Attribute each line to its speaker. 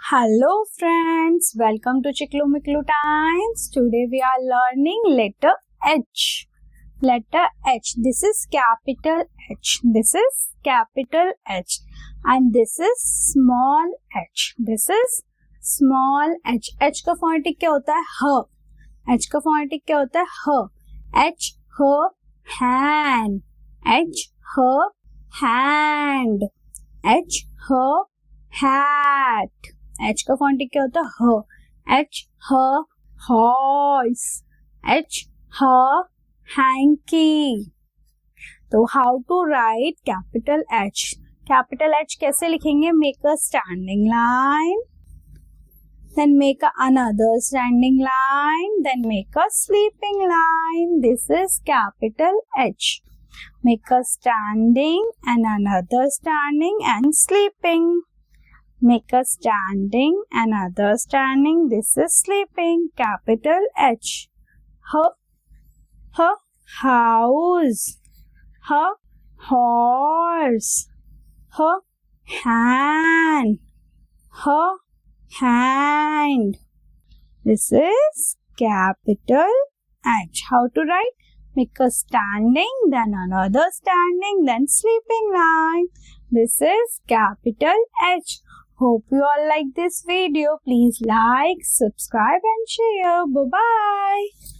Speaker 1: Hello friends, welcome to Chiklu Miklu Times. Today we are learning letter H. Letter H. This is capital H. This is capital H. And this is small h. This is small h. H का phonetic क्या होता है? ह. H का phonetic क्या होता है? ह. H, her, hand. H, her, hand. H, her, hat. H का phonetic क्या होता है? ह. H, her, horse. H, her, hanky. तो how to write capital H? Capital H कैसे लिखेंगे? Make a standing line, then make another standing line, then make a sleeping line. This is capital H. Make a standing and another standing and sleeping. Make a standing, another standing. This is sleeping. Capital H. H, house. H, horse. H, hand. H, hand. This is capital H. How to write? Make a standing, then another standing, then sleeping line. This is capital H. Hope you all like this video. Please like, subscribe and share. Bye-bye.